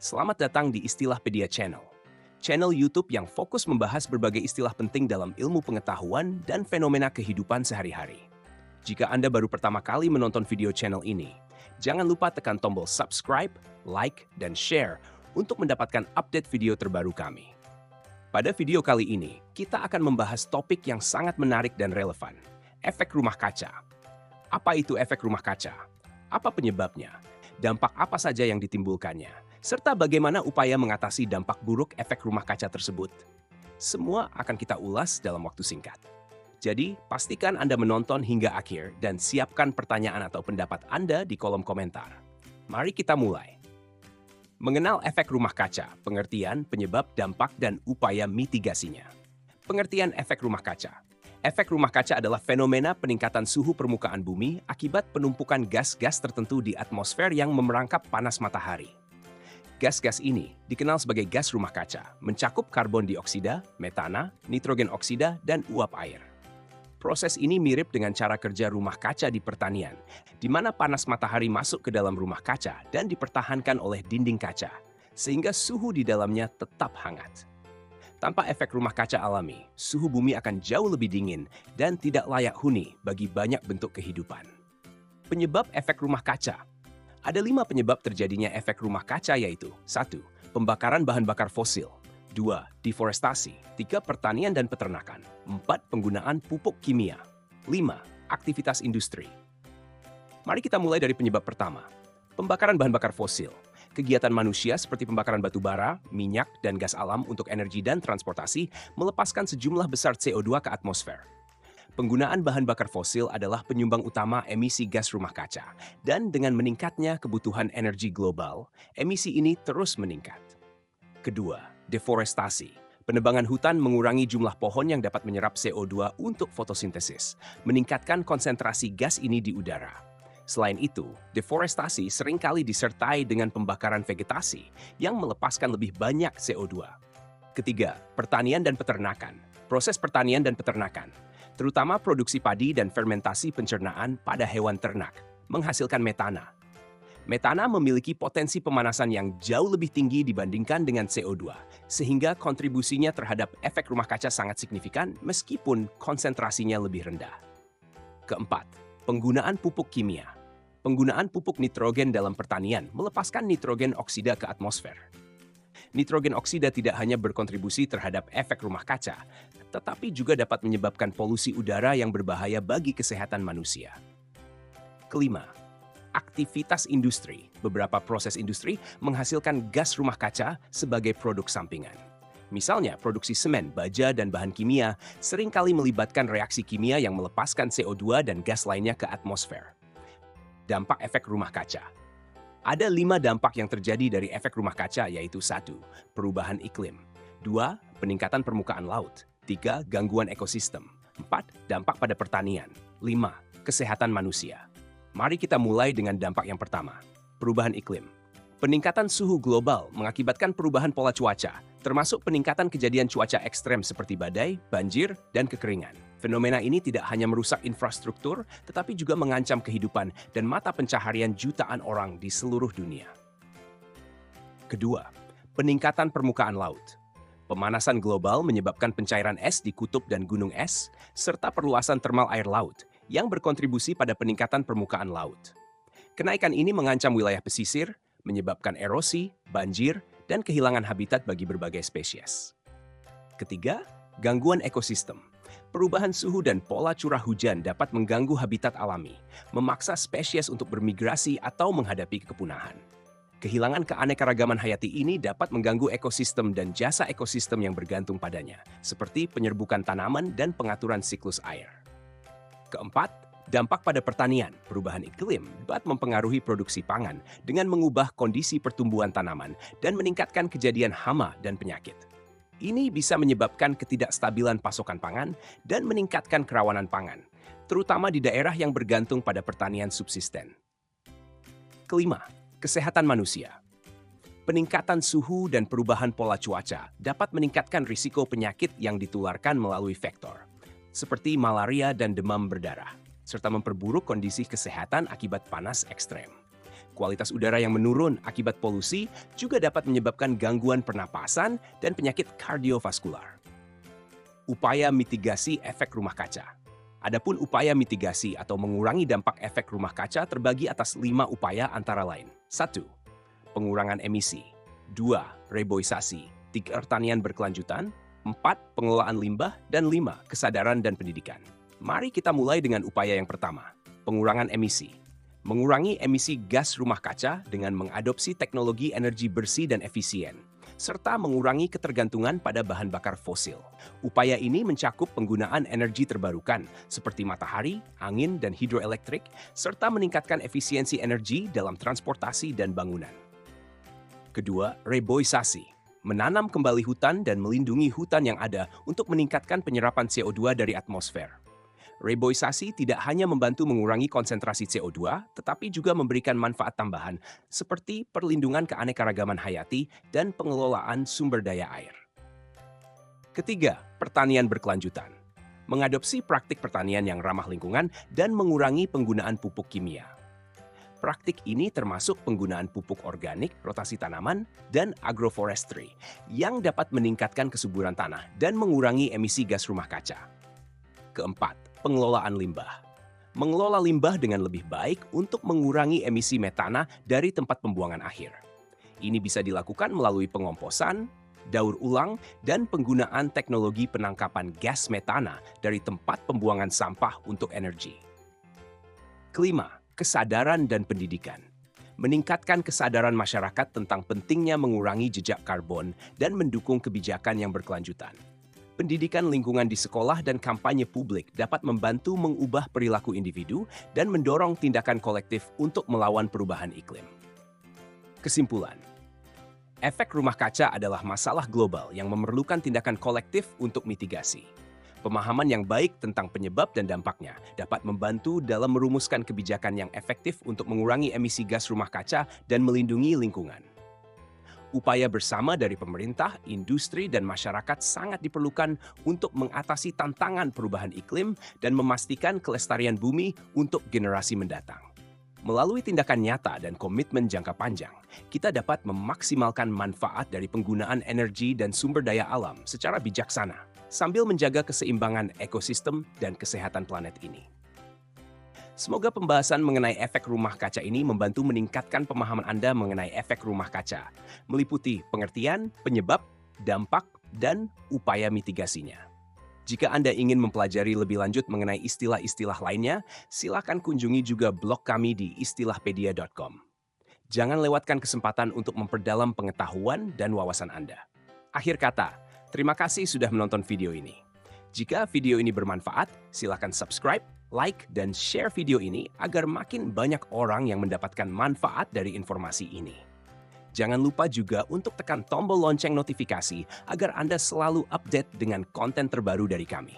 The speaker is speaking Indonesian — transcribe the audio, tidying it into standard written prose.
Selamat datang di Istilahpedia Channel. Channel YouTube yang fokus membahas berbagai istilah penting dalam ilmu pengetahuan dan fenomena kehidupan sehari-hari. Jika Anda baru pertama kali menonton video channel ini, jangan lupa tekan tombol subscribe, like, dan share untuk mendapatkan update video terbaru kami. Pada video kali ini, kita akan membahas topik yang sangat menarik dan relevan, efek rumah kaca. Apa itu efek rumah kaca? Apa penyebabnya? Dampak apa saja yang ditimbulkannya? Serta bagaimana upaya mengatasi dampak buruk efek rumah kaca tersebut? Semua akan kita ulas dalam waktu singkat. Jadi, pastikan Anda menonton hingga akhir dan siapkan pertanyaan atau pendapat Anda di kolom komentar. Mari kita mulai. Mengenal efek rumah kaca, pengertian, penyebab, dampak, dan upaya mitigasinya. Pengertian efek rumah kaca. Efek rumah kaca adalah fenomena peningkatan suhu permukaan bumi akibat penumpukan gas-gas tertentu di atmosfer yang memerangkap panas matahari. Gas-gas ini dikenal sebagai gas rumah kaca, mencakup karbon dioksida, metana, nitrogen oksida, dan uap air. Proses ini mirip dengan cara kerja rumah kaca di pertanian, di mana panas matahari masuk ke dalam rumah kaca dan dipertahankan oleh dinding kaca, sehingga suhu di dalamnya tetap hangat. Tanpa efek rumah kaca alami, suhu bumi akan jauh lebih dingin dan tidak layak huni bagi banyak bentuk kehidupan. Penyebab efek rumah kaca. Ada 5 penyebab terjadinya efek rumah kaca yaitu 1. Pembakaran bahan bakar fosil. 2. Deforestasi. 3. Pertanian dan peternakan. 4. Penggunaan pupuk kimia. 5. Aktivitas industri. Mari kita mulai dari penyebab pertama. Pembakaran bahan bakar fosil. Kegiatan manusia seperti pembakaran batu bara, minyak, dan gas alam untuk energi dan transportasi melepaskan sejumlah besar CO2 ke atmosfer. Penggunaan bahan bakar fosil adalah penyumbang utama emisi gas rumah kaca, dan dengan meningkatnya kebutuhan energi global, emisi ini terus meningkat. Kedua, deforestasi. Penebangan hutan mengurangi jumlah pohon yang dapat menyerap CO2 untuk fotosintesis, meningkatkan konsentrasi gas ini di udara. Selain itu, deforestasi seringkali disertai dengan pembakaran vegetasi yang melepaskan lebih banyak CO2. Ketiga, pertanian dan peternakan. Proses pertanian dan peternakan, terutama produksi padi dan fermentasi pencernaan pada hewan ternak, menghasilkan metana. Metana memiliki potensi pemanasan yang jauh lebih tinggi dibandingkan dengan CO2, sehingga kontribusinya terhadap efek rumah kaca sangat signifikan meskipun konsentrasinya lebih rendah. Keempat, penggunaan pupuk kimia. Penggunaan pupuk nitrogen dalam pertanian melepaskan nitrogen oksida ke atmosfer. Nitrogen oksida tidak hanya berkontribusi terhadap efek rumah kaca, tetapi juga dapat menyebabkan polusi udara yang berbahaya bagi kesehatan manusia. Kelima, aktivitas industri. Beberapa proses industri menghasilkan gas rumah kaca sebagai produk sampingan. Misalnya, produksi semen, baja, dan bahan kimia seringkali melibatkan reaksi kimia yang melepaskan CO2 dan gas lainnya ke atmosfer. Dampak efek rumah kaca. Ada 5 dampak yang terjadi dari efek rumah kaca yaitu 1. Perubahan iklim. 2. Peningkatan permukaan laut. 3. Gangguan ekosistem. 4. Dampak pada pertanian. 5. Kesehatan manusia. Mari kita mulai dengan dampak yang pertama. Perubahan iklim. Peningkatan suhu global mengakibatkan perubahan pola cuaca, termasuk peningkatan kejadian cuaca ekstrem seperti badai, banjir, dan kekeringan. Fenomena ini tidak hanya merusak infrastruktur, tetapi juga mengancam kehidupan dan mata pencaharian jutaan orang di seluruh dunia. Kedua, peningkatan permukaan laut. Pemanasan global menyebabkan pencairan es di kutub dan gunung es, serta perluasan termal air laut yang berkontribusi pada peningkatan permukaan laut. Kenaikan ini mengancam wilayah pesisir, menyebabkan erosi, banjir, dan kehilangan habitat bagi berbagai spesies. Ketiga, gangguan ekosistem. Perubahan suhu dan pola curah hujan dapat mengganggu habitat alami, memaksa spesies untuk bermigrasi atau menghadapi kepunahan. Kehilangan keanekaragaman hayati ini dapat mengganggu ekosistem dan jasa ekosistem yang bergantung padanya, seperti penyerbukan tanaman dan pengaturan siklus air. Keempat, dampak pada pertanian. Perubahan iklim dapat mempengaruhi produksi pangan dengan mengubah kondisi pertumbuhan tanaman dan meningkatkan kejadian hama dan penyakit. Ini bisa menyebabkan ketidakstabilan pasokan pangan dan meningkatkan kerawanan pangan, terutama di daerah yang bergantung pada pertanian subsisten. Kelima, kesehatan manusia. Peningkatan suhu dan perubahan pola cuaca dapat meningkatkan risiko penyakit yang ditularkan melalui vektor, seperti malaria dan demam berdarah, serta memperburuk kondisi kesehatan akibat panas ekstrem. Kualitas udara yang menurun akibat polusi juga dapat menyebabkan gangguan pernapasan dan penyakit kardiovaskular. Upaya mitigasi efek rumah kaca. Adapun upaya mitigasi atau mengurangi dampak efek rumah kaca terbagi atas 5 upaya antara lain. 1. Pengurangan emisi. 2. Reboisasi. 3. Pertanian berkelanjutan. 4. Pengelolaan limbah. Dan 5. Kesadaran dan pendidikan. Mari kita mulai dengan upaya yang pertama, pengurangan emisi. Mengurangi emisi gas rumah kaca dengan mengadopsi teknologi energi bersih dan efisien, serta mengurangi ketergantungan pada bahan bakar fosil. Upaya ini mencakup penggunaan energi terbarukan seperti matahari, angin, dan hidroelektrik, serta meningkatkan efisiensi energi dalam transportasi dan bangunan. Kedua, reboisasi. Menanam kembali hutan dan melindungi hutan yang ada untuk meningkatkan penyerapan CO2 dari atmosfer. Reboisasi tidak hanya membantu mengurangi konsentrasi CO2, tetapi juga memberikan manfaat tambahan seperti perlindungan keanekaragaman hayati dan pengelolaan sumber daya air. Ketiga, pertanian berkelanjutan. Mengadopsi praktik pertanian yang ramah lingkungan dan mengurangi penggunaan pupuk kimia. Praktik ini termasuk penggunaan pupuk organik, rotasi tanaman, dan agroforestry yang dapat meningkatkan kesuburan tanah dan mengurangi emisi gas rumah kaca. Keempat, pengelolaan limbah. Mengelola limbah dengan lebih baik untuk mengurangi emisi metana dari tempat pembuangan akhir. Ini bisa dilakukan melalui pengomposan, daur ulang, dan penggunaan teknologi penangkapan gas metana dari tempat pembuangan sampah untuk energi. Kelima, kesadaran dan pendidikan. Meningkatkan kesadaran masyarakat tentang pentingnya mengurangi jejak karbon dan mendukung kebijakan yang berkelanjutan. Pendidikan lingkungan di sekolah dan kampanye publik dapat membantu mengubah perilaku individu dan mendorong tindakan kolektif untuk melawan perubahan iklim. Kesimpulan, efek rumah kaca adalah masalah global yang memerlukan tindakan kolektif untuk mitigasi. Pemahaman yang baik tentang penyebab dan dampaknya dapat membantu dalam merumuskan kebijakan yang efektif untuk mengurangi emisi gas rumah kaca dan melindungi lingkungan. Upaya bersama dari pemerintah, industri, dan masyarakat sangat diperlukan untuk mengatasi tantangan perubahan iklim dan memastikan kelestarian bumi untuk generasi mendatang. Melalui tindakan nyata dan komitmen jangka panjang, kita dapat memaksimalkan manfaat dari penggunaan energi dan sumber daya alam secara bijaksana, sambil menjaga keseimbangan ekosistem dan kesehatan planet ini. Semoga pembahasan mengenai efek rumah kaca ini membantu meningkatkan pemahaman Anda mengenai efek rumah kaca, meliputi pengertian, penyebab, dampak, dan upaya mitigasinya. Jika Anda ingin mempelajari lebih lanjut mengenai istilah-istilah lainnya, silakan kunjungi juga blog kami di istilahpedia.com. Jangan lewatkan kesempatan untuk memperdalam pengetahuan dan wawasan Anda. Akhir kata, terima kasih sudah menonton video ini. Jika video ini bermanfaat, silakan subscribe, like, dan share video ini agar makin banyak orang yang mendapatkan manfaat dari informasi ini. Jangan lupa juga untuk tekan tombol lonceng notifikasi agar Anda selalu update dengan konten terbaru dari kami.